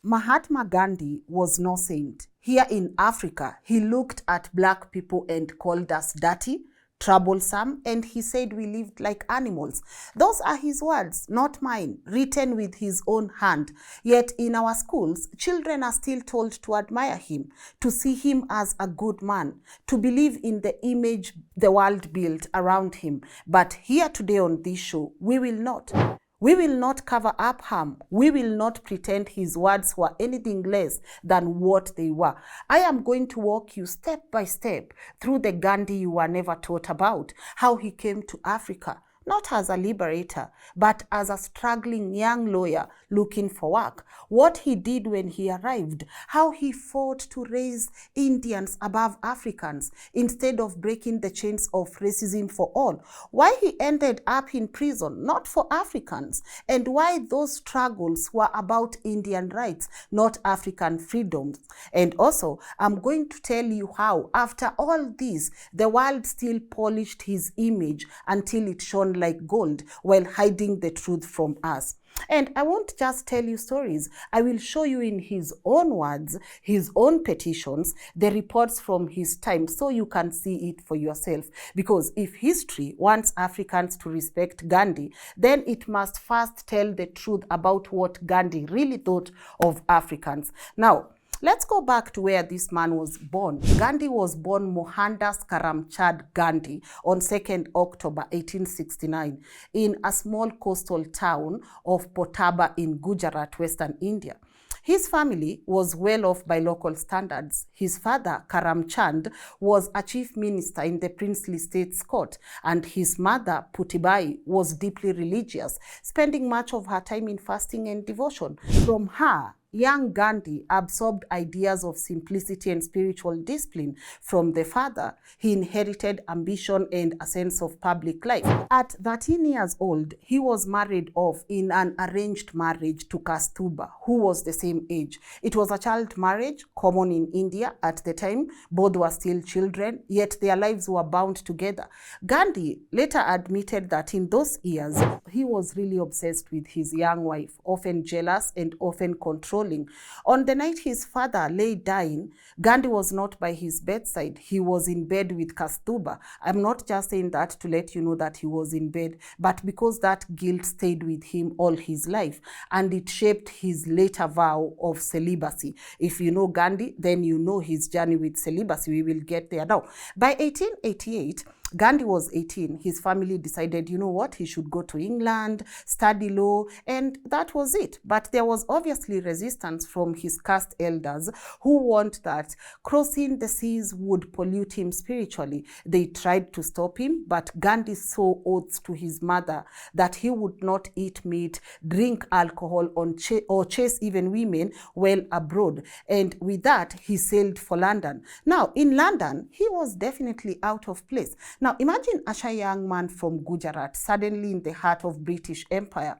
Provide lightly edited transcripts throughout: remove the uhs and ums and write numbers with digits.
Mahatma Gandhi was no saint. Here in Africa, he looked at black people and called us dirty, troublesome, and he said we lived like animals. Those are his words, not mine, written with his own hand. Yet in our schools, children are still told to admire him, to see him as a good man, to believe in the image the world built around him. But here today on this show, we will not. We will not cover up harm. We will not pretend his words were anything less than what they were. I am going to walk you step by step through the Gandhi you were never taught about, how he came to Africa, not as a liberator, but as a struggling young lawyer looking for work. What he did when he arrived, how he fought to raise Indians above Africans instead of breaking the chains of racism for all. Why he ended up in prison, not for Africans, and why those struggles were about Indian rights, not African freedoms. And also, I'm going to tell you how, after all this, the world still polished his image until it shone like gold while hiding the truth from us. And I won't just tell you stories. I will show you in his own words, his own petitions, the reports from his time, so you can see it for yourself. Because if history wants Africans to respect Gandhi, then it must first tell the truth about what Gandhi really thought of Africans. Now, let's go back to where this man was born. Gandhi was born Mohandas Karamchand Gandhi on 2nd October 1869 in a small coastal town of Potaba in Gujarat, Western India. His family was well off by local standards. His father, Karamchand, was a chief minister in the princely state's court, and his mother, Putibai, was deeply religious, spending much of her time in fasting and devotion. From her, young Gandhi absorbed ideas of simplicity and spiritual discipline from the father. He inherited ambition and a sense of public life. At 13 years old, he was married off in an arranged marriage to Kastuba, who was the same age. It was a child marriage, common in India at the time. Both were still children, yet their lives were bound together. Gandhi later admitted that in those years, he was really obsessed with his young wife, often jealous and often controlled. On the night his father lay dying, Gandhi was not by his bedside. He was in bed with Kastuba. I'm not just saying that to let you know that he was in bed, but because that guilt stayed with him all his life, and it shaped his later vow of celibacy. If you know Gandhi, then you know his journey with celibacy. We will get there now. By 1888, Gandhi was 18. His family decided, you know what, he should go to England, study law, and that was it. But there was obviously resistance from his caste elders who warned that crossing the seas would pollute him spiritually. They tried to stop him, but Gandhi swore oaths to his mother that he would not eat meat, drink alcohol, or chase even women while abroad. And with that, he sailed for London. Now, in London, he was definitely out of place. Now, imagine a shy young man from Gujarat, suddenly in the heart of British Empire.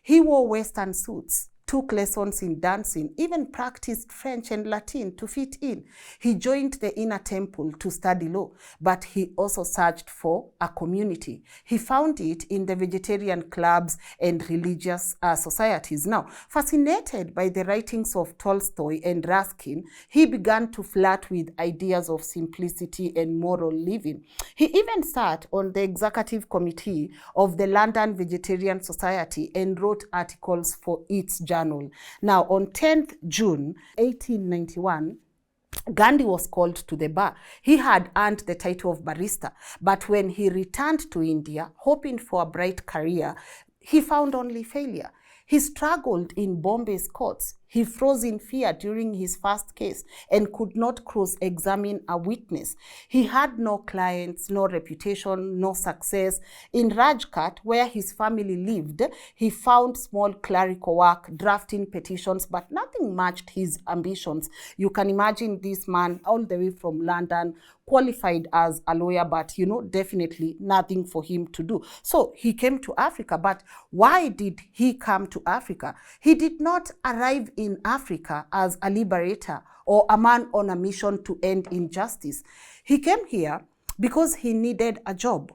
He wore Western suits, took lessons in dancing, even practiced French and Latin to fit in. He joined the inner temple to study law, but he also searched for a community. He found it in the vegetarian clubs and religious societies. Now, fascinated by the writings of Tolstoy and Ruskin, he began to flirt with ideas of simplicity and moral living. He even sat on the executive committee of the London Vegetarian Society and wrote articles for its journal. Now, on 10th June 1891, Gandhi was called to the bar. He had earned the title of barrister, but when he returned to India, hoping for a bright career, he found only failure. He struggled in Bombay's courts. He froze in fear during his first case and could not cross-examine a witness. He had no clients, no reputation, no success. In Rajkot, where his family lived, he found small clerical work, drafting petitions, but nothing matched his ambitions. You can imagine this man all the way from London, qualified as a lawyer, but definitely nothing for him to do. So he came to Africa. But why did he come to Africa? He did not arrive in Africa as a liberator or a man on a mission to end injustice. He came here because he needed a job.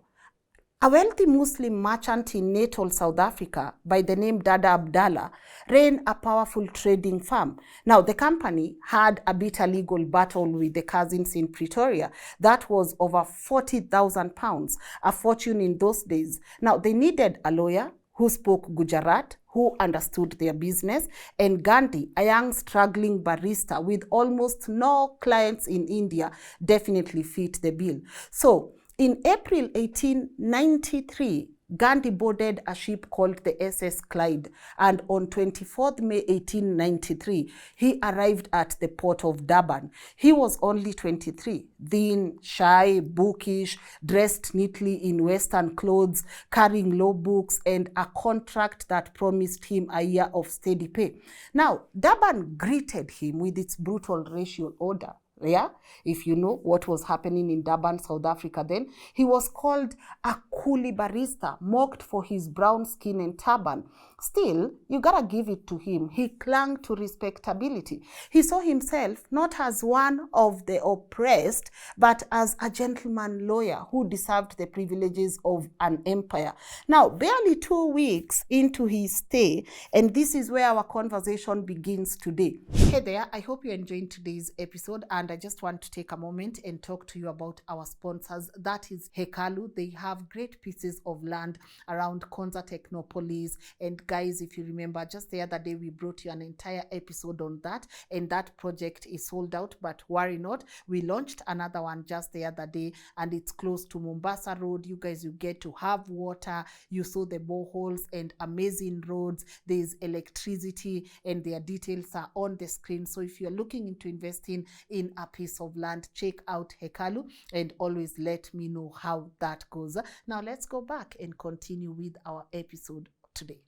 A wealthy Muslim merchant in Natal, South Africa, by the name Dada Abdallah, ran a powerful trading firm. Now, the company had a bitter legal battle with the cousins in Pretoria. That was over £40,000, a fortune in those days. Now, they needed a lawyer who spoke Gujarat, who understood their business, and Gandhi, a young struggling barrister with almost no clients in India, definitely fit the bill. So, in April 1893, Gandhi boarded a ship called the SS Clyde, and on 24th May 1893, he arrived at the port of Durban. He was only 23, thin, shy, bookish, dressed neatly in Western clothes, carrying law books, and a contract that promised him a year of steady pay. Now, Durban greeted him with its brutal racial order. Yeah, if you know what was happening in Durban, South Africa then, he was called a coolie barrister, mocked for his brown skin and turban. Still, you gotta give it to him. He clung to respectability. He saw himself not as one of the oppressed, but as a gentleman lawyer who deserved the privileges of an empire. Now, barely 2 weeks into his stay, and this is where our conversation begins today. Hey there, I hope you're enjoying today's episode, and I just want to take a moment and talk to you about our sponsors. That is Hekalu. They have great pieces of land around Konza Technopolis. And guys, if you remember, just the other day we brought you an entire episode on that, and that project is sold out, but worry not, we launched another one just the other day, and it's close to Mombasa Road. You guys, you get to have water, you saw the boreholes and amazing roads, there's electricity, and their details are on the screen. So if you're looking into investing in a piece of land, check out Hekalu and always let me know how that goes. Now let's go back and continue with our episode today.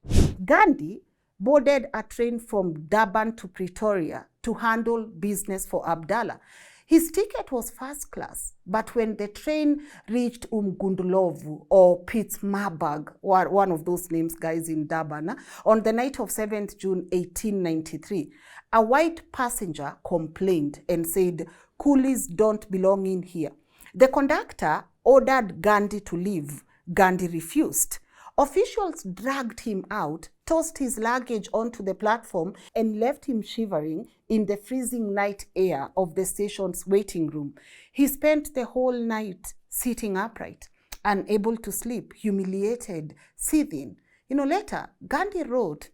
Gandhi boarded a train from Durban to Pretoria to handle business for Abdallah. His ticket was first class, but when the train reached Umgundulovu or Pietermaritzburg, or one of those names, guys, in Durban, on the night of 7th June 1893, a white passenger complained and said, "Coolies don't belong in here." The conductor ordered Gandhi to leave. Gandhi refused. Officials dragged him out, tossed his luggage onto the platform, and left him shivering in the freezing night air of the station's waiting room. He spent the whole night sitting upright, unable to sleep, humiliated, seething. Later, Gandhi wrote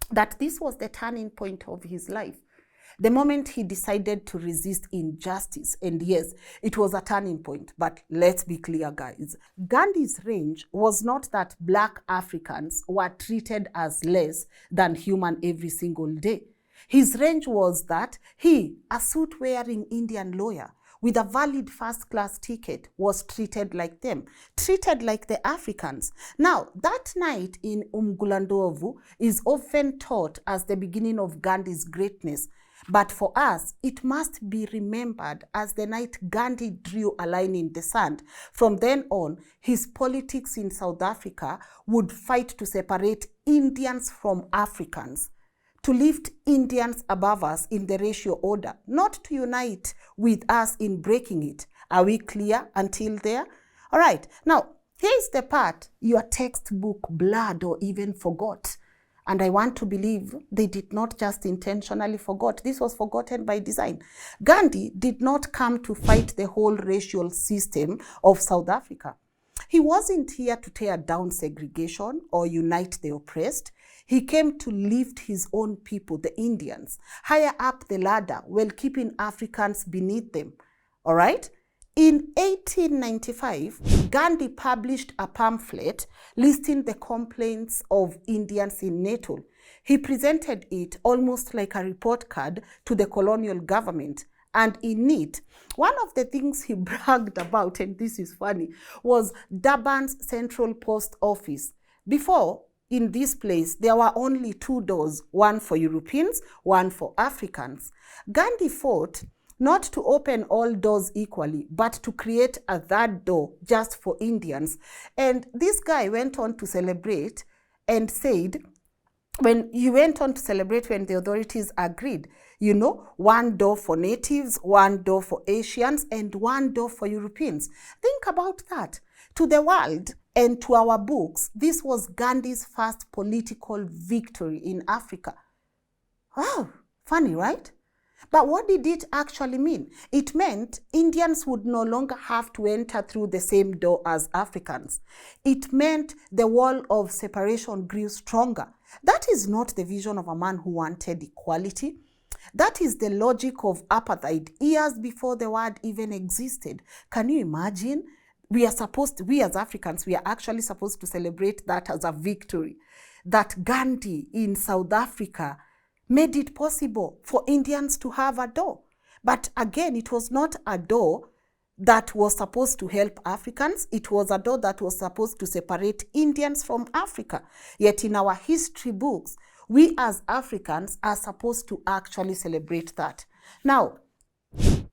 that this was the turning point of his life. The moment he decided to resist injustice, and yes, it was a turning point, but let's be clear, guys. Gandhi's range was not that Black Africans were treated as less than human every single day. His range was that he, a suit-wearing Indian lawyer with a valid first-class ticket, was treated like them, treated like the Africans. Now, that night in Umgulandovu is often taught as the beginning of Gandhi's greatness. But for us, it must be remembered as the night Gandhi drew a line in the sand. From then on, his politics in South Africa would fight to separate Indians from Africans, to lift Indians above us in the racial order, not to unite with us in breaking it. Are we clear until there? All right, now, here's the part your textbook blurred or even forgot. And I want to believe they did not just intentionally forget. This was forgotten by design. Gandhi did not come to fight the whole racial system of South Africa. He wasn't here to tear down segregation or unite the oppressed. He came to lift his own people, the Indians, higher up the ladder while keeping Africans beneath them. All right? In 1895, Gandhi published a pamphlet listing the complaints of Indians in Natal. He presented it almost like a report card to the colonial government. And in it, one of the things he bragged about, and this is funny, was Durban's Central Post Office. Before, in this place, there were only 2 doors, one for Europeans, one for Africans. Gandhi fought not to open all doors equally, but to create a 3rd door just for Indians. And this guy went on to celebrate and said, when the authorities agreed, 1 door for natives, 1 door for Asians, and 1 door for Europeans. Think about that. To the world, And to our books, this was Gandhi's first political victory in Africa. Wow, funny, right? But what did it actually mean? It meant Indians would no longer have to enter through the same door as Africans. It meant the wall of separation grew stronger. That is not the vision of a man who wanted equality. That is the logic of apartheid years before the word even existed. Can you imagine? We as Africans, we are actually supposed to celebrate that as a victory. That Gandhi in South Africa made it possible for Indians to have a door. But again, it was not a door that was supposed to help Africans. It was a door that was supposed to separate Indians from Africa. Yet in our history books, we as Africans are supposed to actually celebrate that. Now,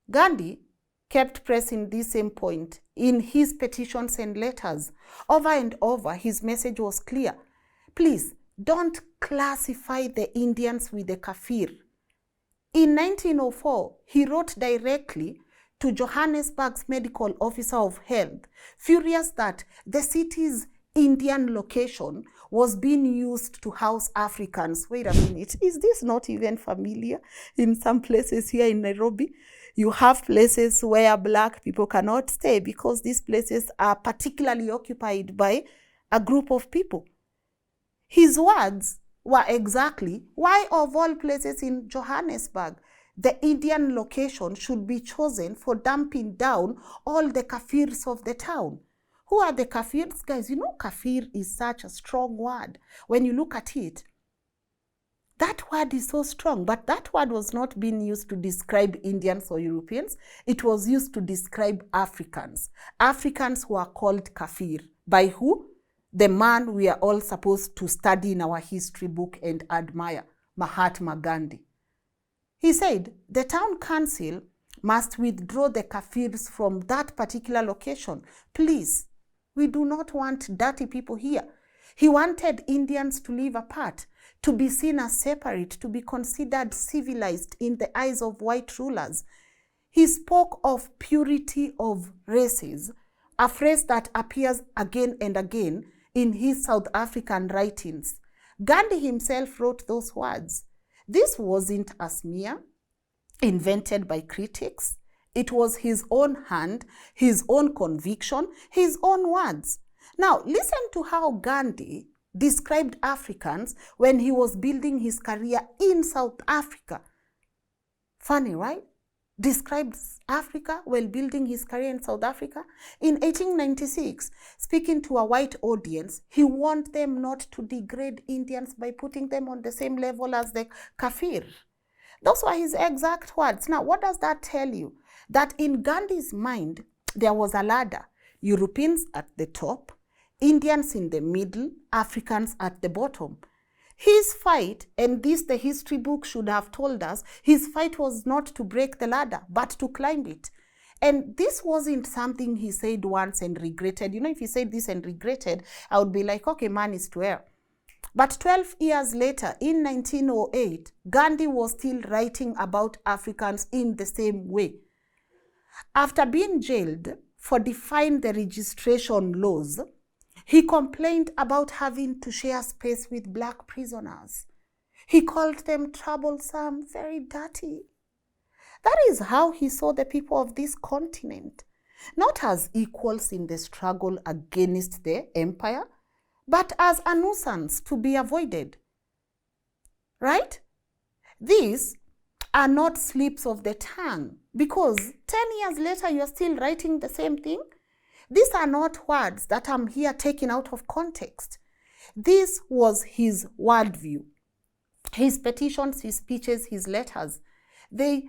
Gandhi kept pressing this same point in his petitions and letters. Over and over, his message was clear. Please, don't classify the Indians with the Kafir. In 1904, he wrote directly to Johannesburg's medical officer of health, furious that the city's Indian location was being used to house Africans. Wait a minute, is this not even familiar? In some places here in Nairobi, you have places where black people cannot stay because these places are particularly occupied by a group of people. His words were exactly, why of all places in Johannesburg, the Indian location should be chosen for dumping down all the Kafirs of the town. Who are the Kafirs? Guys, you know Kafir is such a strong word. When you look at it, that word is so strong, but that word was not being used to describe Indians or Europeans. It was used to describe Africans. Africans who are called Kafir. By who? The man we are all supposed to study in our history book and admire, Mahatma Gandhi. He said, the town council must withdraw the Kafirs from that particular location. Please, we do not want dirty people here. He wanted Indians to live apart, to be seen as separate, to be considered civilized in the eyes of white rulers. He spoke of purity of races, a phrase that appears again and again in his South African writings. Gandhi himself wrote those words. This wasn't a smear invented by critics. It was his own hand, his own conviction, his own words. Now, listen to how Gandhi described Africans when he was building his career in South Africa. Funny, right? Describes Africa while building his career in South Africa. In 1896, speaking to a white audience, he warned them not to degrade Indians by putting them on the same level as the Kafir. Those were his exact words. Now, what does that tell you? That in Gandhi's mind, there was a ladder. Europeans at the top, Indians in the middle, Africans at the bottom. His fight, and this the history book should have told us, his fight was not to break the ladder, but to climb it. And this wasn't something he said once and regretted. You know, if he said this and regretted, I would be like, okay, man is to err. But 12 years later, in 1908, Gandhi was still writing about Africans in the same way. After being jailed for defying the registration laws, he complained about having to share space with black prisoners. He called them troublesome, very dirty. That is how he saw the people of this continent, not as equals in the struggle against the empire, but as a nuisance to be avoided. Right? These are not slips of the tongue, because 10 years later you are still writing the same thing. These are not words that I'm here taking out of context. This was his worldview. His petitions, his speeches, his letters, they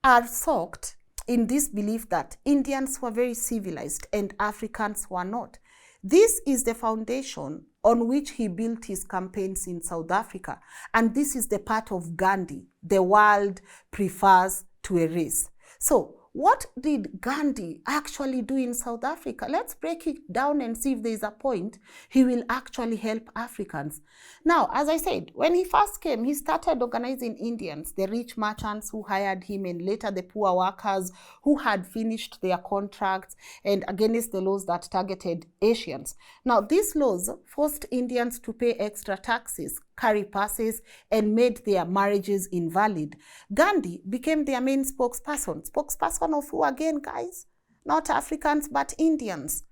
are soaked in this belief that Indians were very civilized and Africans were not. This is the foundation on which he built his campaigns in South Africa. And this is the part of Gandhi the world prefers to erase. So, what did Gandhi actually do in South Africa? Let's break it down and see if there is a point he will actually help Africans. Now, as I said, when he first came, he started organizing Indians, the rich merchants who hired him, and later the poor workers who had finished their contracts, and against the laws that targeted Asians. Now, these laws forced Indians to pay extra taxes, carry passes, and made their marriages invalid. Gandhi became their main spokesperson. Spokesperson of who again, guys? Not Africans, but Indians.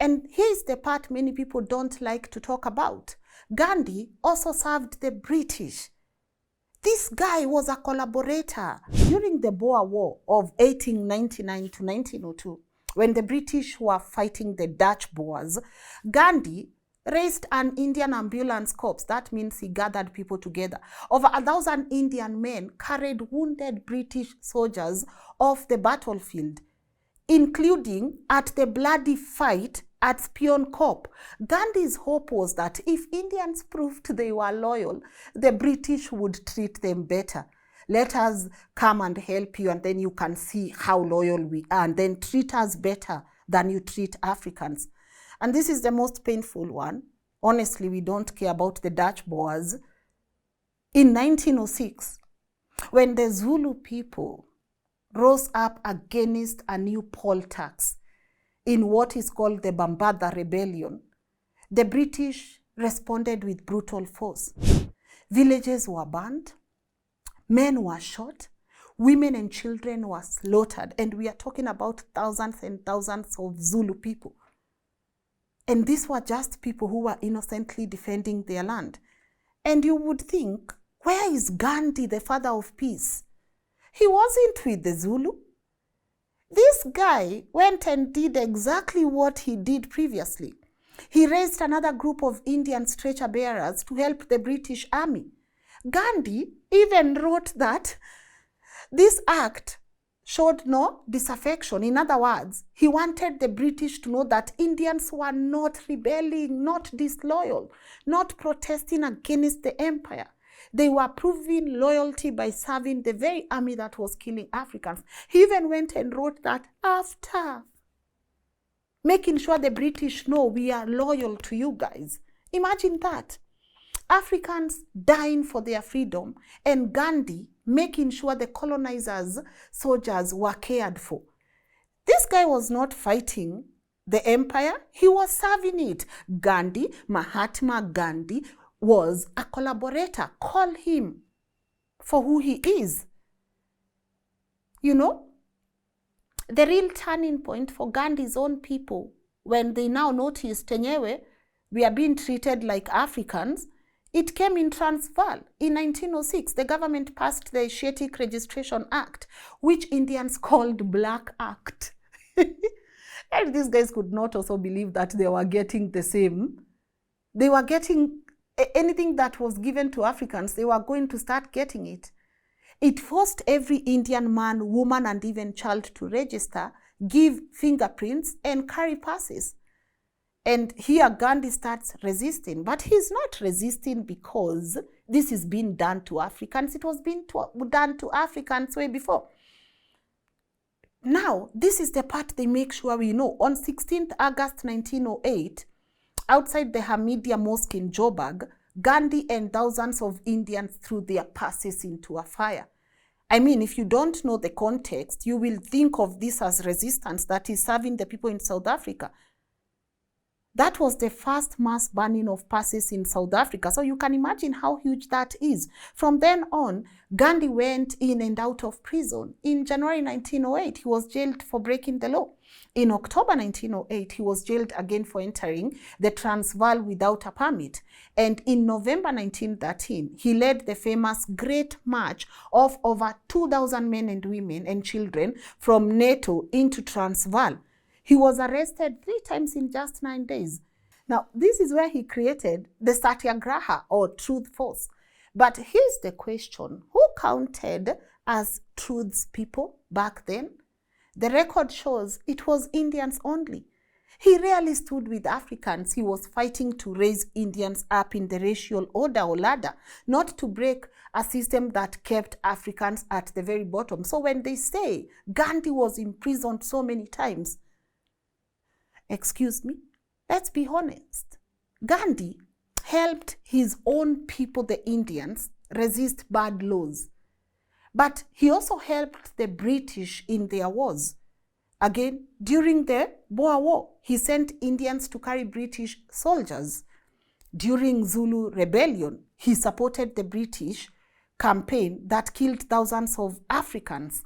And here's the part many people don't like to talk about. Gandhi also served the British. This guy was a collaborator during the Boer War of 1899 to 1902. When the British were fighting the Dutch Boers, Gandhi raised an Indian ambulance corps. That means he gathered people together. Over 1,000 Indian men carried wounded British soldiers off the battlefield, including at the bloody fight at Spion Kop. Gandhi's hope was that if Indians proved they were loyal, the British would treat them better. Let us come and help you, and then you can see how loyal we are, and then treat us better than you treat Africans. And this is the most painful one. Honestly, we don't care about the Dutch Boers. In 1906, when the Zulu people rose up against a new poll tax in what is called the Bambada Rebellion, the British responded with brutal force. Villages were burned, men were shot, women and children were slaughtered, and we are talking about thousands and thousands of Zulu people. And these were just people who were innocently defending their land. And you would think, where is Gandhi, the father of peace? He wasn't with the Zulu. This guy went and did exactly what he did previously. He raised another group of Indian stretcher bearers to help the British army. Gandhi even wrote that this act showed no disaffection. In other words, he wanted the British to know that Indians were not rebelling, not disloyal, not protesting against the empire. They were proving loyalty by serving the very army that was killing Africans. He even went and wrote that after making sure the British know we are loyal to you guys. Imagine that. Africans dying for their freedom, and Gandhi making sure the colonizers' soldiers were cared for. This guy was not fighting the empire, he was serving it. Gandhi, Mahatma Gandhi, was a collaborator. Call him for who he is. You know, the real turning point for Gandhi's own people, when they now noticed, Tenyewe, we are being treated like Africans, it came in Transvaal. In 1906, the government passed the Asiatic Registration Act, which Indians called Black Act. And these guys could not also believe that they were getting the same. They were getting anything that was given to Africans, they were going to start getting it. It forced every Indian man, woman, and even child to register, give fingerprints, and carry passes. And here Gandhi starts resisting, but he's not resisting because this is being done to Africans. It was being done to Africans way before. Now, this is the part they make sure we know. On 16th August 1908, outside the Hamidia Mosque in Joburg, Gandhi and thousands of Indians threw their passes into a fire. I mean, if you don't know the context, you will think of this as resistance that is serving the people in South Africa. That was the first mass burning of passes in South Africa. So you can imagine how huge that is. From then on, Gandhi went in and out of prison. In January 1908, he was jailed for breaking the law. In October 1908, he was jailed again for entering the Transvaal without a permit. And in November 1913, he led the famous Great March of over 2,000 men and women and children from NATO into Transvaal. He was arrested 3 times in just 9 days. Now, this is where he created the Satyagraha, or Truth Force. But here's the question: who counted as Truth's people back then? The record shows it was Indians only. He rarely stood with Africans. He was fighting to raise Indians up in the racial order or ladder, not to break a system that kept Africans at the very bottom. So when they say Gandhi was imprisoned so many times, excuse me, let's be honest. Gandhi helped his own people, the Indians, resist bad laws. But he also helped the British in their wars. Again, during the Boer War, he sent Indians to carry British soldiers. During Zulu rebellion, he supported the British campaign that killed thousands of Africans.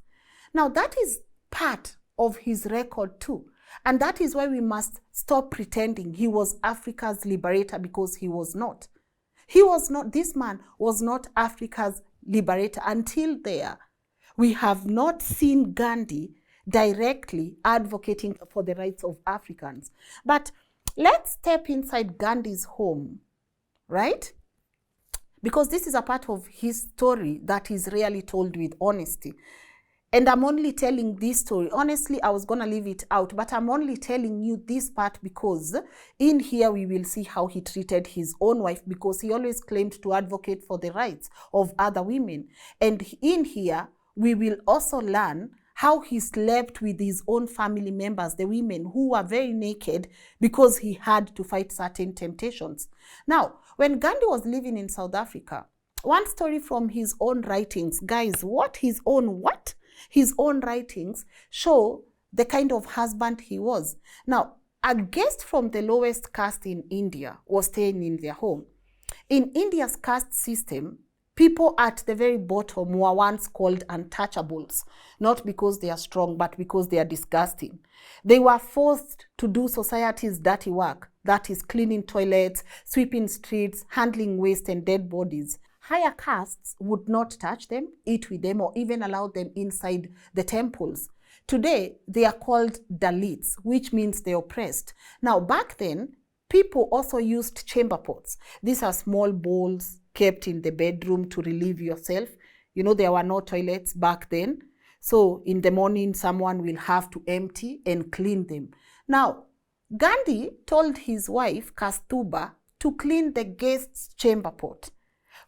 Now, that is part of his record too. And that is why we must stop pretending he was Africa's liberator, because he was not. He was not, this man was not Africa's liberator. Until there, we have not seen Gandhi directly advocating for the rights of Africans. But let's step inside Gandhi's home, right? Because this is a part of his story that is rarely told with honesty. And I'm only telling this story. Honestly, I was going to leave it out, but I'm only telling you this part because in here we will see how he treated his own wife, because he always claimed to advocate for the rights of other women. And in here, we will also learn how he slept with his own family members, the women who were very naked, because he had to fight certain temptations. Now, when Gandhi was living in South Africa, one story from his own writings, guys, his own writings show the kind of husband he was. Now, a guest from the lowest caste in India was staying in their home. In India's caste system, people at the very bottom were once called untouchables, not because they are strong, but because they are disgusting. They were forced to do society's dirty work, that is cleaning toilets, sweeping streets, handling waste and dead bodies. Higher castes would not touch them, eat with them, or even allow them inside the temples. Today, they are called Dalits, which means the oppressed. Now, back then, people also used chamber pots. These are small bowls kept in the bedroom to relieve yourself. You know, there were no toilets back then. So in the morning, someone will have to empty and clean them. Now, Gandhi told his wife, Kastuba, to clean the guest's chamber pot.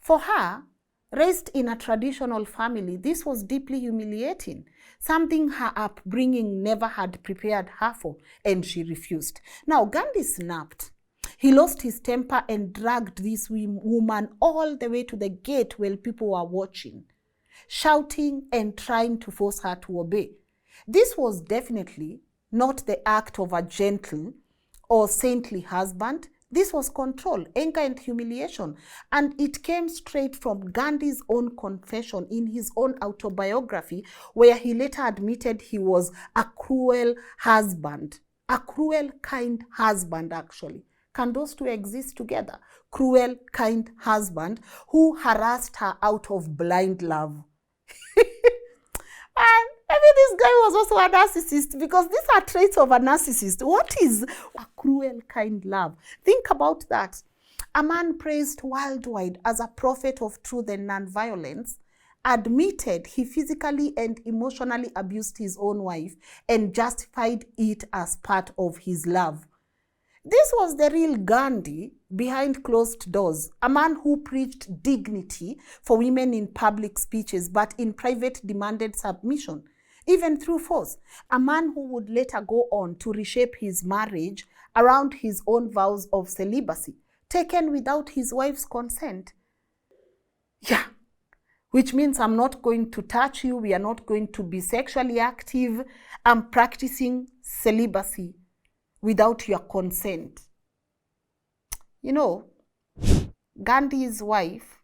For her, raised in a traditional family, this was deeply humiliating, something her upbringing never had prepared her for, and she refused. Now, Gandhi snapped. He lost his temper and dragged this woman all the way to the gate while people were watching, shouting and trying to force her to obey. This was definitely not the act of a gentle or saintly husband. This was control, anger, and humiliation. And it came straight from Gandhi's own confession in his own autobiography, where he later admitted he was a cruel husband. A cruel, kind husband, actually. Can those two exist together? Cruel, kind husband who harassed her out of blind love. And maybe this guy was also a narcissist, because these are traits of a narcissist. What is a cruel, kind love? Think about that. A man praised worldwide as a prophet of truth and nonviolence admitted he physically and emotionally abused his own wife and justified it as part of his love. This was the real Gandhi behind closed doors, a man who preached dignity for women in public speeches, but in private demanded submission, even through force. A man who would later go on to reshape his marriage around his own vows of celibacy, taken without his wife's consent. Yeah, which means I'm not going to touch you, we are not going to be sexually active, I'm practicing celibacy without your consent. You know, Gandhi's wife,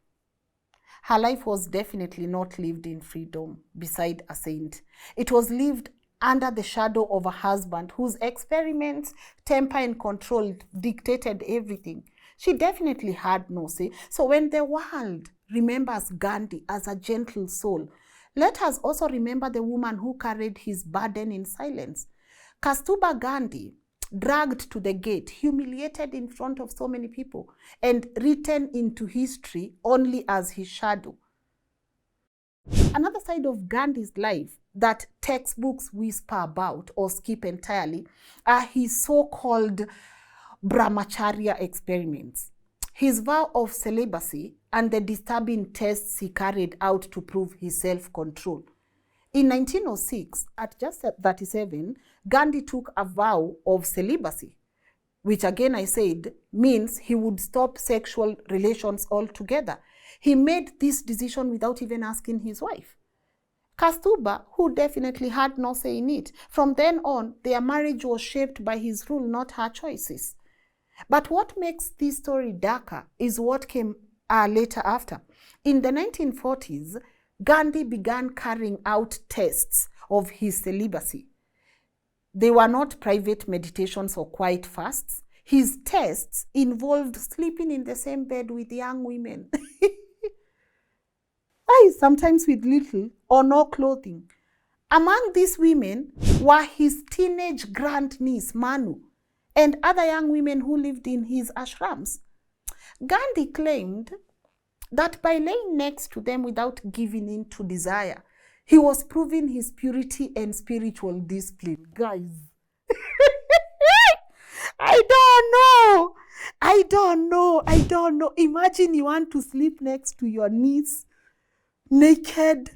her life was definitely not lived in freedom beside a saint. It was lived under the shadow of a husband whose experiments, temper, and control dictated everything. She definitely had no say. So when the world remembers Gandhi as a gentle soul, let us also remember the woman who carried his burden in silence. Kastuba Gandhi, dragged to the gate, humiliated in front of so many people, and written into history only as his shadow. another side of Gandhi's life that textbooks whisper about or skip entirely are his so-called brahmacharya experiments, his vow of celibacy, and the disturbing tests he carried out to prove his self-control. In 1906, at just 37, Gandhi took a vow of celibacy, which again I said means he would stop sexual relations altogether. He made this decision without even asking his wife, Kasturba, who definitely had no say in it. From then on, their marriage was shaped by his rule, not her choices. But what makes this story darker is what came later after. In the 1940s, Gandhi began carrying out tests of his celibacy. They were not private meditations or quiet fasts. His tests involved sleeping in the same bed with young women. Sometimes with little or no clothing. Among these women were his teenage grandniece, Manu, and other young women who lived in his ashrams. Gandhi claimed that by laying next to them without giving in to desire, he was proving his purity and spiritual discipline. Guys, I don't know. Imagine you want to sleep next to your niece, naked,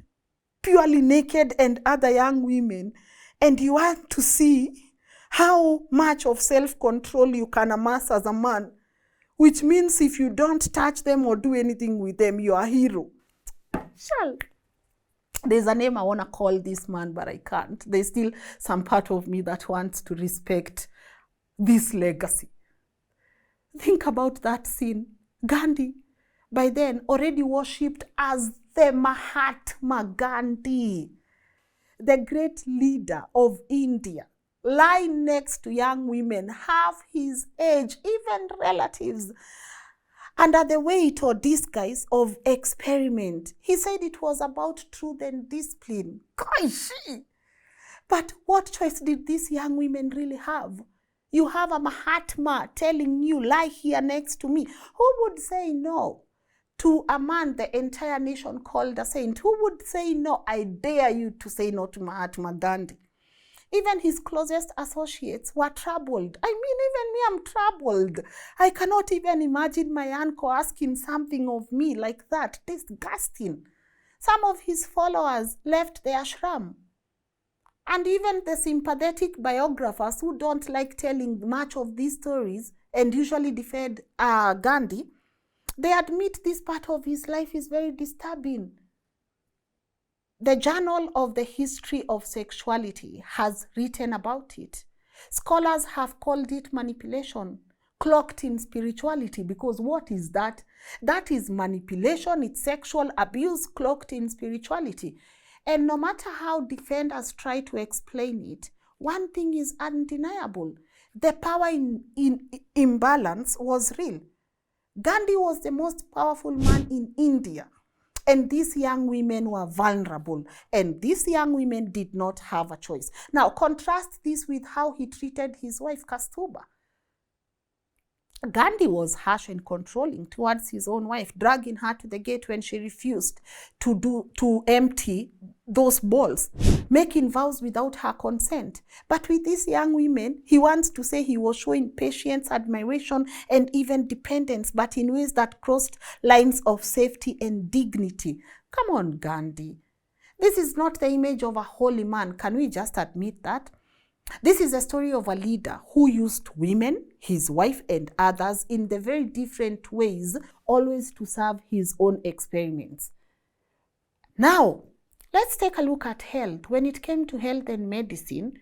purely naked, and other young women, and you want to see how much of self-control you can amass as a man, which means if you don't touch them or do anything with them, you are a hero. There's a name I want to call this man, but I can't. There's still some part of me that wants to respect this legacy. Think about that scene. Gandhi, by then, already worshipped as the Mahatma Gandhi, the great leader of India, lying next to young women half his age, even relatives, under the weight or disguise of experiment. He said it was about truth and discipline. Gosh! But what choice did these young women really have? You have a Mahatma telling you, lie here next to me. Who would say no to a man the entire nation called a saint? Who would say no? I dare you to say no to Mahatma Gandhi. Even his closest associates were troubled. I mean, even me, I'm troubled. I cannot even imagine my uncle asking something of me like that. Disgusting. Some of his followers left the ashram. And even the sympathetic biographers who don't like telling much of these stories and usually defend Gandhi, they admit this part of his life is very disturbing. The Journal of the History of Sexuality has written about it. Scholars have called it manipulation, cloaked in spirituality, because what is that? That is manipulation, it's sexual abuse cloaked in spirituality. And no matter how defenders try to explain it, one thing is undeniable. The power imbalance was real. Gandhi was the most powerful man in India. And these young women were vulnerable. And these young women did not have a choice. Now, contrast this with how he treated his wife, Kasturba. Gandhi was harsh and controlling towards his own wife, dragging her to the gate when she refused to empty those bowls, making vows without her consent. But with these young women, he wants to say he was showing patience, admiration, and even dependence, but in ways that crossed lines of safety and dignity. Come on, Gandhi. This is not the image of a holy man. Can we just admit that? This is a story of a leader who used women, his wife, and others in the very different ways, always to serve his own experiments. Now, let's take a look at health. When it came to health and medicine,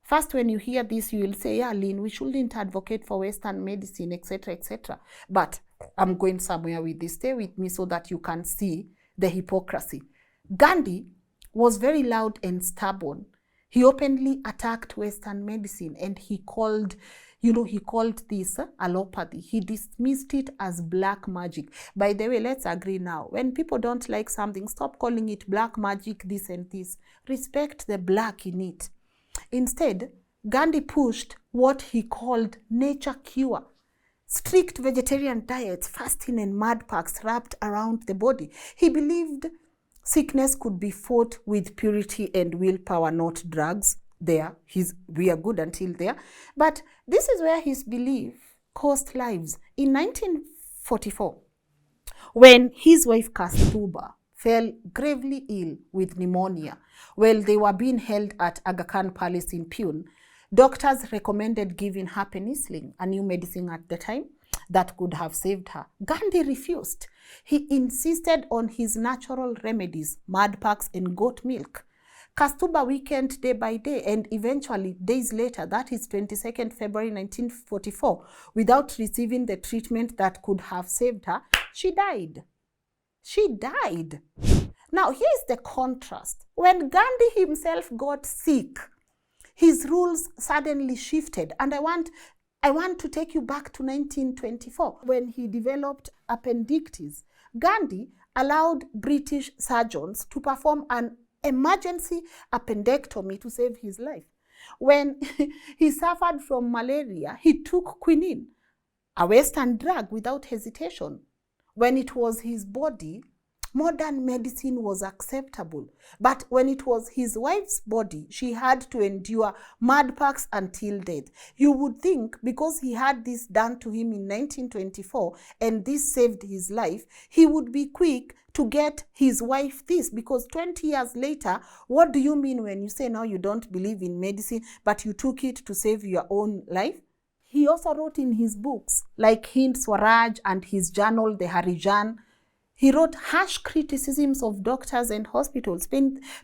first when you hear this, you will say, yeah, Lynn, we shouldn't advocate for Western medicine, etc., etc. But I'm going somewhere with this. Stay with me so that you can see the hypocrisy. Gandhi was very loud and stubborn. He openly attacked Western medicine and he called this allopathy. He dismissed it as black magic. By the way, let's agree now. When people don't like something, stop calling it black magic, this and this. Respect the black in it. Instead, Gandhi pushed what he called nature cure. Strict vegetarian diets, fasting and mud packs wrapped around the body. He believed Sickness could be fought with purity and willpower, not drugs. We are good until there. But this is where his belief cost lives. In 1944, when his wife Kastuba fell gravely ill with pneumonia while they were being held at Aga Khan Palace in Pune, doctors recommended giving her penicillin, a new medicine at the time, that could have saved her. Gandhi refused. He insisted on his natural remedies, mud packs and goat milk. Kastuba weakened day by day, and eventually, days later, that is 22nd February 1944, without receiving the treatment that could have saved her, she died. She died. Now, here's the contrast. When Gandhi himself got sick, his rules suddenly shifted. And I want to take you back to 1924. When he developed appendicitis, Gandhi allowed British surgeons to perform an emergency appendectomy to save his life. When he suffered from malaria, he took quinine, a Western drug, without hesitation. When it was his body, modern medicine was acceptable. But when it was his wife's body, she had to endure mud packs until death. You would think because he had this done to him in 1924 and this saved his life, he would be quick to get his wife this, because 20 years later, what do you mean when you say now you don't believe in medicine, but you took it to save your own life? He also wrote in his books, like Hind Swaraj and his journal, the Harijan, he wrote harsh criticisms of doctors and hospitals,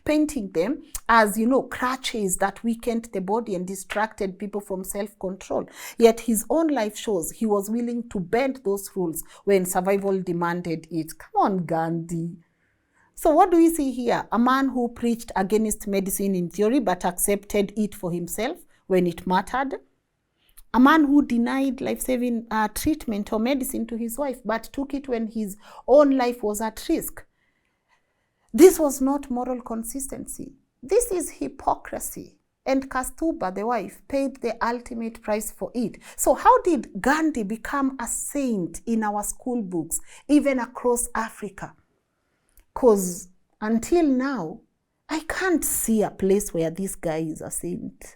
painting them as, crutches that weakened the body and distracted people from self-control. Yet his own life shows he was willing to bend those rules when survival demanded it. Come on, Gandhi. So what do we see here? A man who preached against medicine in theory but accepted it for himself when it mattered. A man who denied life-saving treatment or medicine to his wife, but took it when his own life was at risk. This was not moral consistency. This is hypocrisy. And Kastuba, the wife, paid the ultimate price for it. So how did Gandhi become a saint in our school books, even across Africa? Because until now, I can't see a place where this guy is a saint.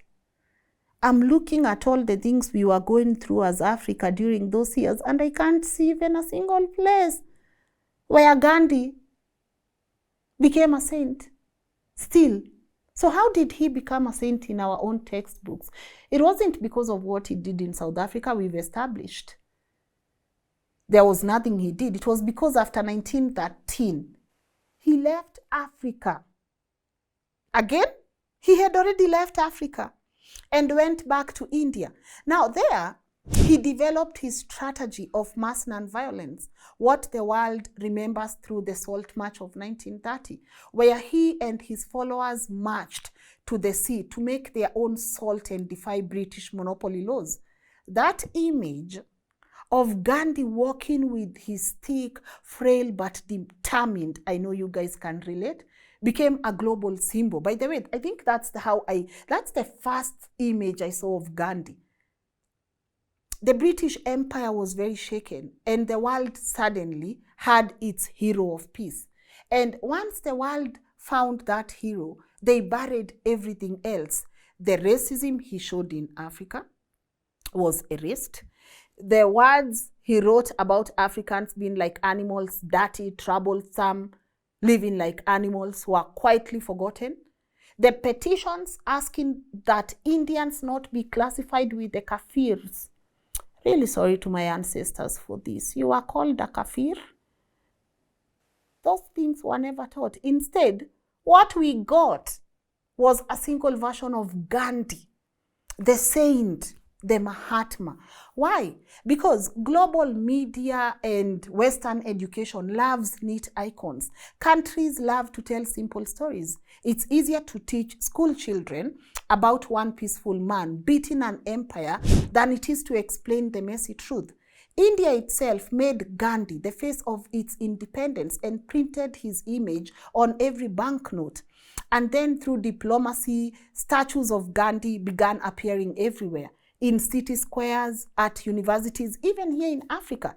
I'm looking at all the things we were going through as Africa during those years, and I can't see even a single place where Gandhi became a saint still. So how did he become a saint in our own textbooks? It wasn't because of what he did in South Africa, we've established. There was nothing he did. It was because after 1913, he left Africa. Again, he had already left Africa and went back to India. Now there, he developed his strategy of mass nonviolence, what the world remembers through the Salt March of 1930, where he and his followers marched to the sea to make their own salt and defy British monopoly laws. That image of Gandhi walking with his stick, frail but determined, I know you guys can relate, became a global symbol. By the way, I think that's the first image I saw of Gandhi. The British Empire was very shaken, and the world suddenly had its hero of peace. And once the world found that hero, they buried everything else. The racism he showed in Africa was erased. The words he wrote about Africans being like animals, dirty, troublesome, living like animals, were quietly forgotten. The petitions asking that Indians not be classified with the Kafirs. Really sorry to my ancestors for this. You are called a Kafir. Those things were never taught. Instead, what we got was a single version of Gandhi, the saint, the Mahatma. Why? Because global media and Western education loves neat icons. Countries love to tell simple stories. It's easier to teach school children about one peaceful man beating an empire than it is to explain the messy truth. India itself made Gandhi the face of its independence and printed his image on every banknote. And then through diplomacy, statues of Gandhi began appearing everywhere, in city squares, at universities, even here in Africa.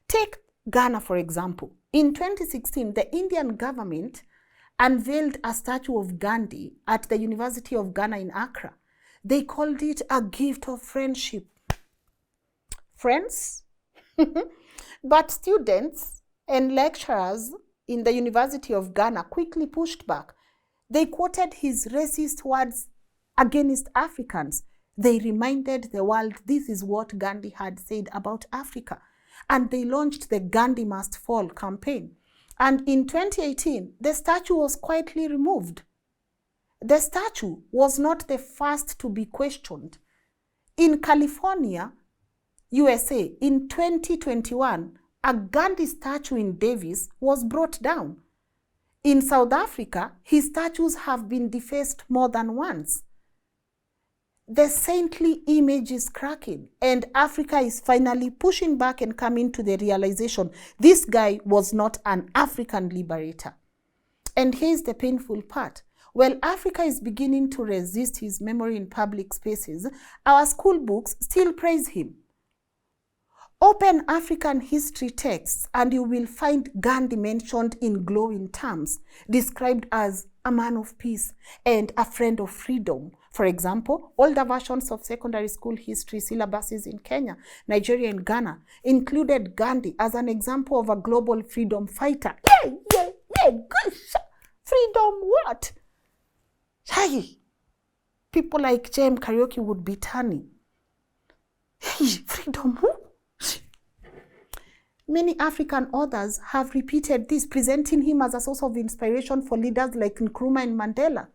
Take Ghana, for example. In 2016, the Indian government unveiled a statue of Gandhi at the University of Ghana in Accra. They called it a gift of friendship. Friends? But students and lecturers in the University of Ghana quickly pushed back. They quoted his racist words against Africans. They reminded the world this is what Gandhi had said about Africa. And they launched the Gandhi Must Fall campaign. And in 2018, the statue was quietly removed. The statue was not the first to be questioned. In California, USA, in 2021, a Gandhi statue in Davis was brought down. In South Africa, his statues have been defaced more than once. The saintly image is cracking, and Africa is finally pushing back and coming to the realization this guy was not an African liberator. And here's the painful part. While Africa is beginning to resist his memory in public spaces, our school books still praise him. Open African history texts and you will find Gandhi mentioned in glowing terms, described as a man of peace and a friend of freedom. For example, older versions of secondary school history syllabuses in Kenya, Nigeria, and Ghana included Gandhi as an example of a global freedom fighter. Yeah, gosh, freedom what? Hey, people like Jem Karaoke would be turning. Hey, freedom who? Many African authors have repeated this, presenting him as a source of inspiration for leaders like Nkrumah and Mandela.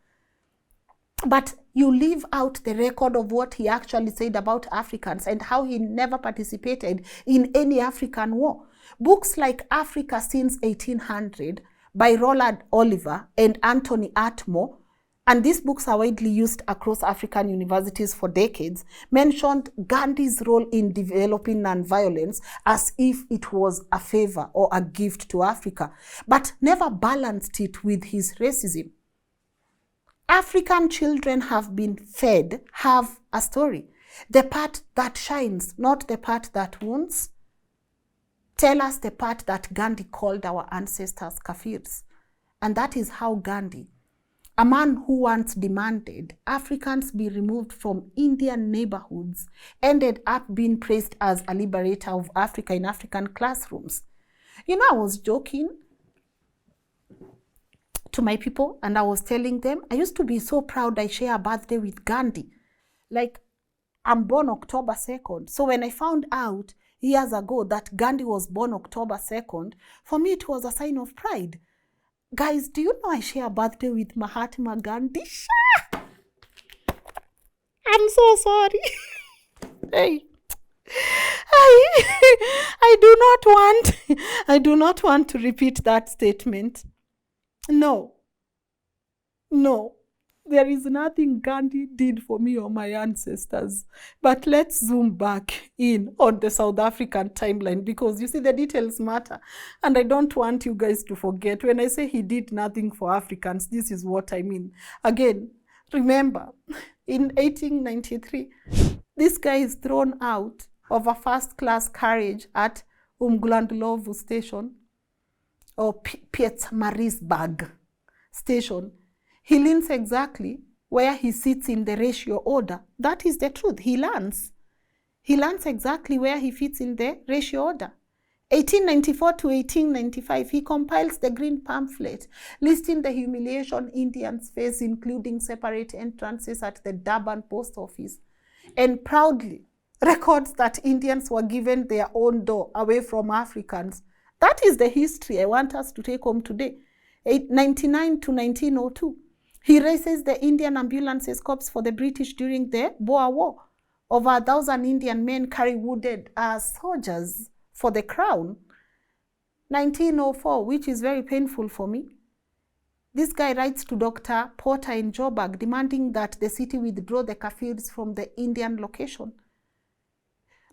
But you leave out the record of what he actually said about Africans and how he never participated in any African war. Books like Africa Since 1800 by Roland Oliver and Anthony Atmore, and these books are widely used across African universities for decades, mentioned Gandhi's role in developing nonviolence as if it was a favor or a gift to Africa, but never balanced it with his racism. African children have been fed, have a story. The part that shines, not the part that wounds. Tell us the part that Gandhi called our ancestors kafirs. And that is how Gandhi, a man who once demanded Africans be removed from Indian neighborhoods, ended up being praised as a liberator of Africa in African classrooms. You know, I was joking to my people and I was telling them, I used to be so proud I share a birthday with Gandhi. Like, I'm born October 2nd. So when I found out years ago that Gandhi was born October 2nd, for me it was a sign of pride. Guys, do you know I share a birthday with Mahatma Gandhi? I'm so sorry. Hey. I do not want to repeat that statement. No, there is nothing Gandhi did for me or my ancestors. But let's zoom back in on the South African timeline because you see the details matter. And I don't want you guys to forget. When I say he did nothing for Africans, this is what I mean. Again, remember, in 1893, this guy is thrown out of a first-class carriage at Umglandlovu station or Pietermaritzburg station. He learns exactly where he sits in the ratio order. That is the truth. He learns exactly where he fits in the ratio order. 1894 to 1895, he compiles the green pamphlet listing the humiliation Indians face, including separate entrances at the Durban post office, and proudly records that Indians were given their own door away from Africans. That is the history I want us to take home today. 1899 to 1902. He raises the Indian ambulances corps for the British during the Boer War. Over 1,000 Indian men carry wounded soldiers for the crown. 1904, which is very painful for me. This guy writes to Dr. Porter in Joburg, demanding that the city withdraw the Kafirs from the Indian location.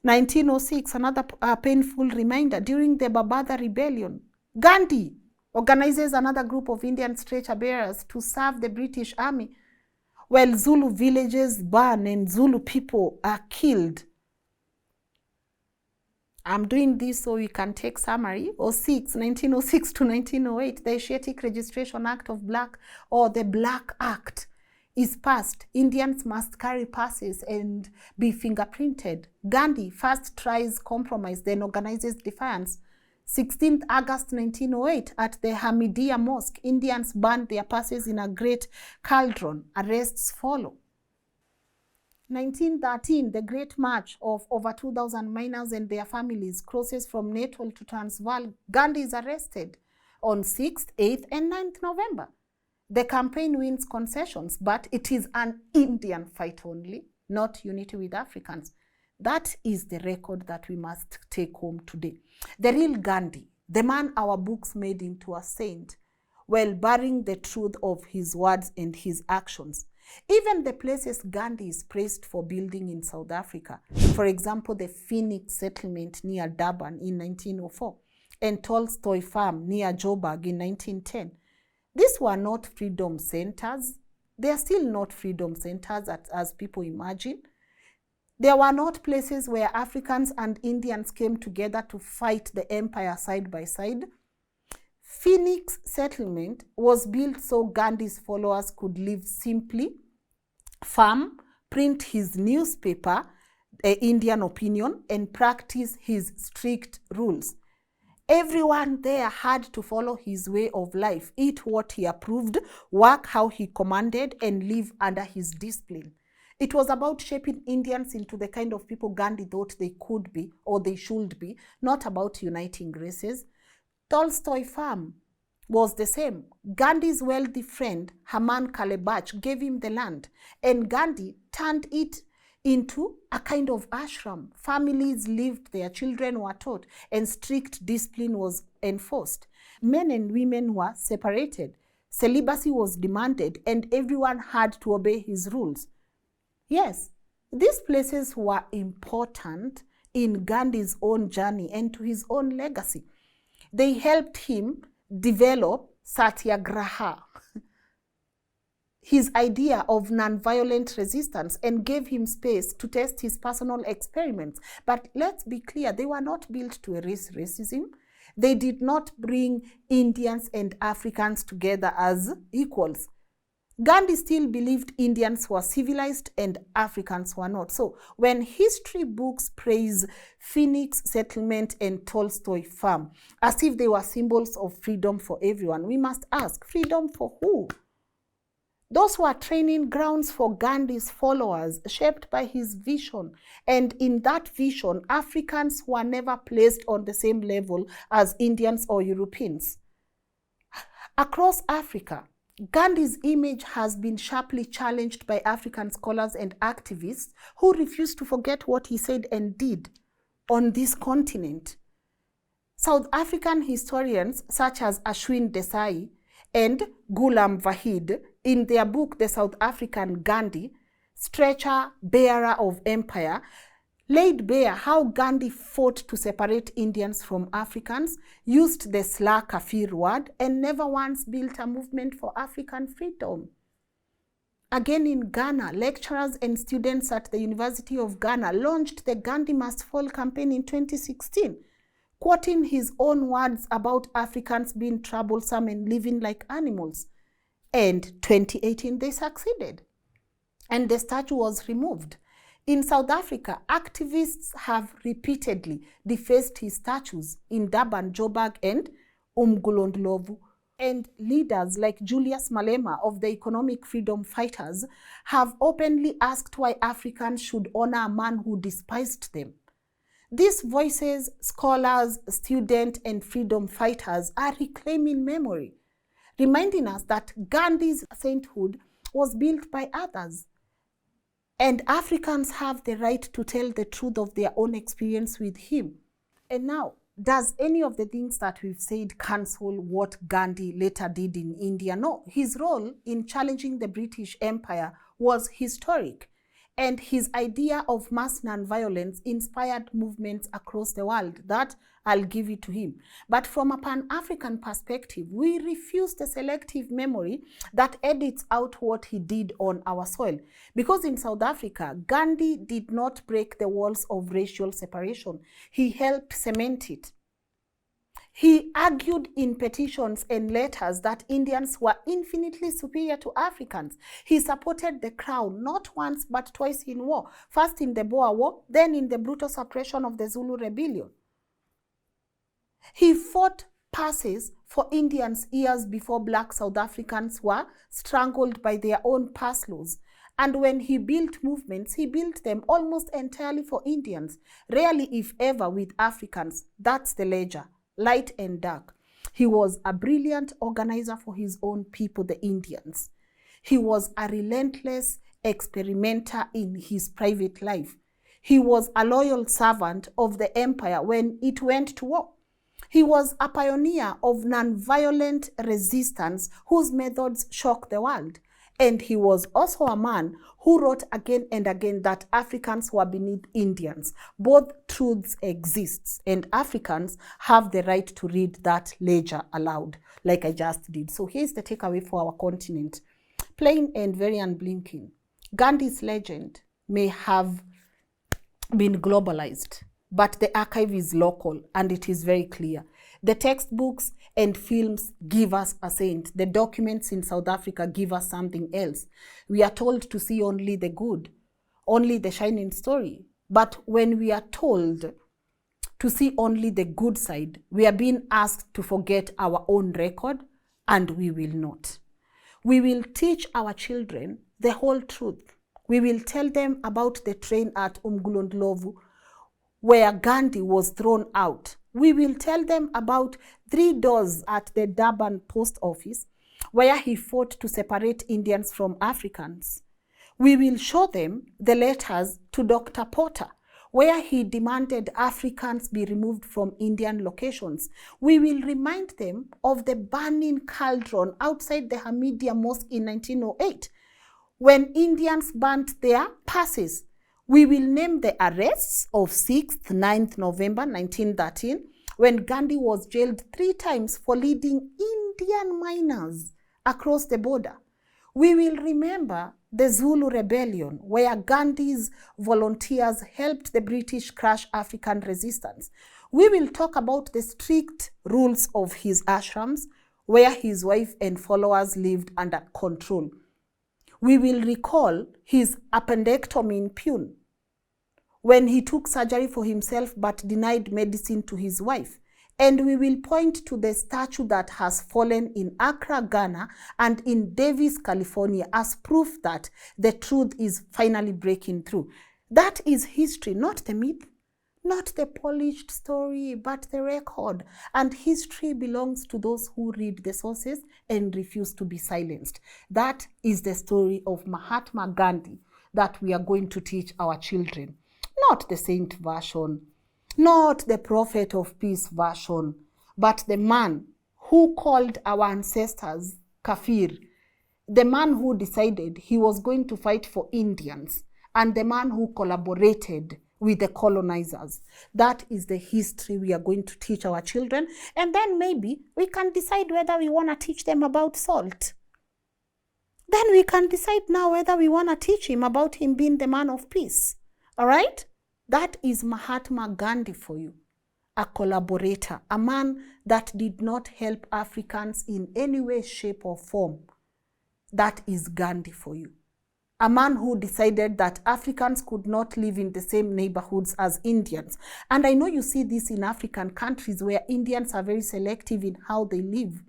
1906, another painful reminder, during the Babada Rebellion, Gandhi organizes another group of Indian stretcher bearers to serve the British Army, while Zulu villages burn and Zulu people are killed. I'm doing this so we can take summary. 1906 to 1908, the Asiatic Registration Act of Black, or the Black Act, is passed. Indians must carry passes and be fingerprinted. Gandhi first tries compromise, then organizes defiance. 16th August 1908, at the Hamidiya Mosque, Indians burned their passes in a great cauldron. Arrests follow. 1913, the Great March of over 2,000 miners and their families crosses from Natal to Transvaal. Gandhi is arrested on 6th, 8th, and 9th November. The campaign wins concessions, but it is an Indian fight only, not unity with Africans. That is the record that we must take home today. The real Gandhi, the man our books made into a saint, while burying the truth of his words and his actions. Even the places Gandhi is praised for building in South Africa, for example, the Phoenix settlement near Durban in 1904 and Tolstoy Farm near Joburg in 1910. These were not freedom centers. They are still not freedom centers as people imagine. They were not places where Africans and Indians came together to fight the empire side by side. Phoenix settlement was built so Gandhi's followers could live simply, farm, print his newspaper, Indian Opinion, and practice his strict rules. Everyone there had to follow his way of life, eat what he approved, work how he commanded, and live under his discipline. It was about shaping Indians into the kind of people Gandhi thought they could be or they should be, not about uniting races. Tolstoy Farm was the same. Gandhi's wealthy friend, Haman Kalebach, gave him the land, and Gandhi turned it into a kind of ashram. Families lived there, children were taught, and strict discipline was enforced. Men and women were separated. Celibacy was demanded, and everyone had to obey his rules. Yes, these places were important in Gandhi's own journey and to his own legacy. They helped him develop satyagraha, his idea of nonviolent resistance, and gave him space to test his personal experiments. But let's be clear, they were not built to erase racism. They did not bring Indians and Africans together as equals. Gandhi still believed Indians were civilized and Africans were not. So when history books praise Phoenix settlement and Tolstoy Farm as if they were symbols of freedom for everyone, we must ask, freedom for who? Those were training grounds for Gandhi's followers, shaped by his vision. And in that vision, Africans were never placed on the same level as Indians or Europeans. Across Africa, Gandhi's image has been sharply challenged by African scholars and activists who refuse to forget what he said and did on this continent. South African historians such as Ashwin Desai and Ghulam Vahid, in their book The South African Gandhi, Stretcher Bearer of Empire, laid bare how Gandhi fought to separate Indians from Africans, used the slur kafir word, and never once built a movement for African freedom. Again in Ghana, lecturers and students at the University of Ghana launched the Gandhi Must Fall campaign in 2016, quoting his own words about Africans being troublesome and living like animals. And 2018, they succeeded, and the statue was removed. In South Africa, activists have repeatedly defaced his statues in Durban, Joburg, and Umgulondlovu. And leaders like Julius Malema of the Economic Freedom Fighters have openly asked why Africans should honor a man who despised them. These voices, scholars, students, and freedom fighters are reclaiming memory, reminding us that Gandhi's sainthood was built by others. And Africans have the right to tell the truth of their own experience with him. And now, does any of the things that we've said cancel what Gandhi later did in India? No, his role in challenging the British Empire was historic. And his idea of mass nonviolence inspired movements across the world. That I'll give it to him. But from a Pan-African perspective, we refuse the selective memory that edits out what he did on our soil. Because in South Africa, Gandhi did not break the walls of racial separation. He helped cement it. He argued in petitions and letters that Indians were infinitely superior to Africans. He supported the crown not once but twice in war, first in the Boer War, then in the brutal suppression of the Zulu rebellion. He fought passes for Indians years before black South Africans were strangled by their own pass laws. And when he built movements, he built them almost entirely for Indians, rarely if ever with Africans. That's the ledger, light and dark. He was a brilliant organizer for his own people, the Indians. He was a relentless experimenter in his private life. He was a loyal servant of the empire when it went to war. He was a pioneer of nonviolent resistance whose methods shocked the world. And he was also a man who wrote again and again that Africans were beneath Indians. Both truths exist, and Africans have the right to read that ledger aloud, like I just did. So here's the takeaway for our continent. Plain and very unblinking. Gandhi's legend may have been globalized, but the archive is local and it is very clear. The textbooks and films give us a saint. The documents in South Africa give us something else. We are told to see only the good, only the shining story. But when we are told to see only the good side, we are being asked to forget our own record, and we will not. We will teach our children the whole truth. We will tell them about the train at Umgulondlovu, where Gandhi was thrown out. We will tell them about 3 doors at the Durban post office, where he fought to separate Indians from Africans. We will show them the letters to Dr. Porter, where he demanded Africans be removed from Indian locations. We will remind them of the burning cauldron outside the Hamidia Mosque in 1908, when Indians burnt their passes. We will name the arrests of 6th, 9th November 1913, when Gandhi was jailed 3 times for leading Indian miners across the border. We will remember the Zulu rebellion, where Gandhi's volunteers helped the British crush African resistance. We will talk about the strict rules of his ashrams, where his wife and followers lived under control. We will recall his appendectomy in Pune, when he took surgery for himself but denied medicine to his wife. And we will point to the statue that has fallen in Accra, Ghana, and in Davis, California, as proof that the truth is finally breaking through. That is history, not the myth, not the polished story, but the record. And history belongs to those who read the sources and refuse to be silenced. That is the story of Mahatma Gandhi that we are going to teach our children. Not the saint version, not the prophet of peace version, but the man who called our ancestors kafir, the man who decided he was going to fight for Indians, and the man who collaborated with the colonizers. That is the history we are going to teach our children, and then maybe we can decide whether we want to teach them about salt. Then we can decide now whether we want to teach him about him being the man of peace. All right? That is Mahatma Gandhi for you, a collaborator, a man that did not help Africans in any way, shape, or form. That is Gandhi for you. A man who decided that Africans could not live in the same neighborhoods as Indians. And I know you see this in African countries where Indians are very selective in how they live,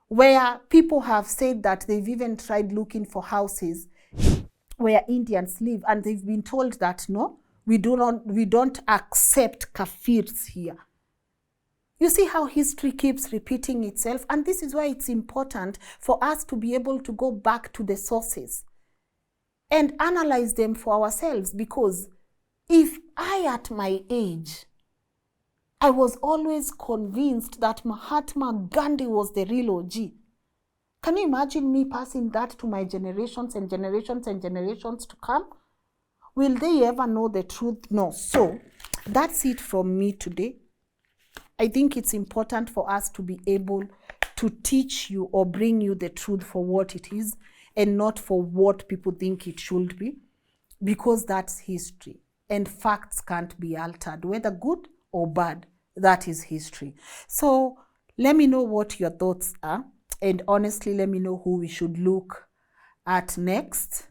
where people have said that they've even tried looking for houses where Indians live, and they've been told that no, we don't accept kafirs here. You see how history keeps repeating itself, and this is why it's important for us to be able to go back to the sources and analyze them for ourselves, because if I, at my age, I was always convinced that Mahatma Gandhi was the real OG. Can you imagine me passing that to my generations and generations and generations to come? Will they ever know the truth? No. So that's it from me today. I think it's important for us to be able to teach you or bring you the truth for what it is and not for what people think it should be, because that's history and facts can't be altered, whether good or bad. That is history. So let me know what your thoughts are, and honestly, let me know who we should look at next.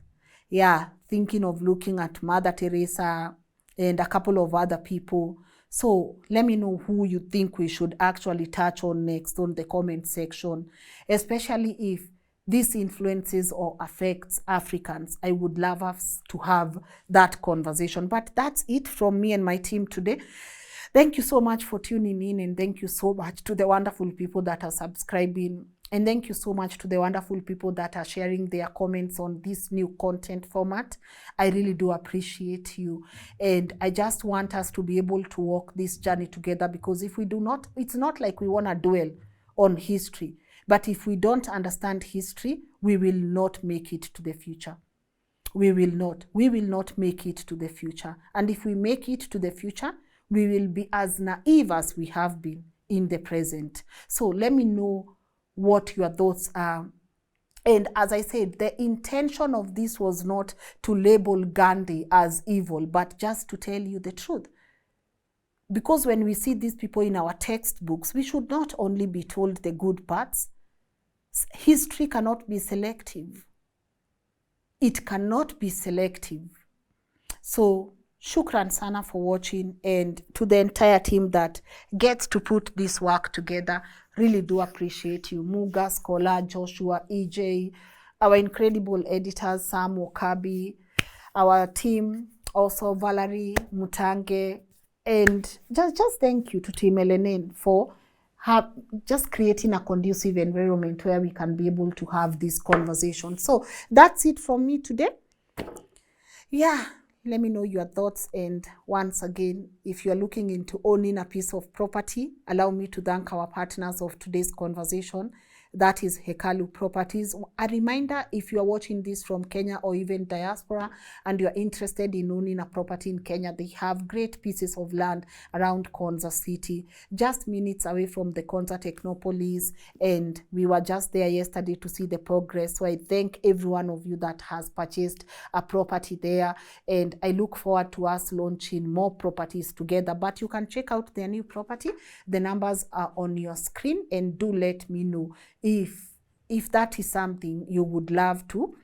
Yeah, thinking of looking at Mother Teresa and a couple of other people. So let me know who you think we should actually touch on next on the comment section, especially if this influences or affects Africans. I would love us to have that conversation. But that's it from me and my team today. Thank you so much for tuning in, and thank you so much to the wonderful people that are subscribing. And thank you so much to the wonderful people that are sharing their comments on this new content format. I really do appreciate you. And I just want us to be able to walk this journey together, because if we do not, it's not like we want to dwell on history. But if we don't understand history, we will not make it to the future. We will not make it to the future. And if we make it to the future, we will be as naive as we have been in the present. So let me know what your thoughts are. And as I said, the intention of this was not to label Gandhi as evil, but just to tell you the truth. Because when we see these people in our textbooks, we should not only be told the good parts. History cannot be selective. It cannot be selective. So shukran sana for watching, and to the entire team that gets to put this work together. Really do appreciate you. Muga, Scholar, Joshua, EJ, our incredible editors, Sam Wakabi, our team, also Valerie, Mutange, and just thank you to Team LNN for just creating a conducive environment where we can be able to have this conversation. So that's it from me today. Yeah. Let me know your thoughts. And once again, if you're looking into owning a piece of property, allow me to thank our partners of today's conversation. That is Hekalu Properties. A reminder, if you are watching this from Kenya or even diaspora and you're interested in owning a property in Kenya, they have great pieces of land around Konza City, just minutes away from the Konza Technopolis. And we were just there yesterday to see the progress. So I thank every one of you that has purchased a property there. And I look forward to us launching more properties together. But you can check out their new property. The numbers are on your screen, and do let me know if that is something you would love to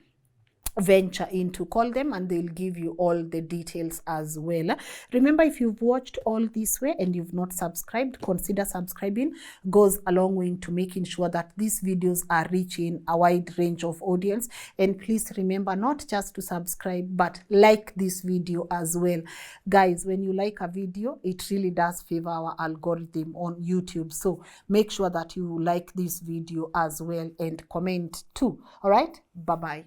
venture into. Call them and they'll give you all the details as well. Remember, if you've watched all this way and you've not subscribed, consider subscribing. Goes a long way to making sure that these videos are reaching a wide range of audience. And please remember not just to subscribe, but like this video as well. Guys, when you like a video, it really does favor our algorithm on YouTube. So make sure that you like this video as well and comment too. All right, bye-bye.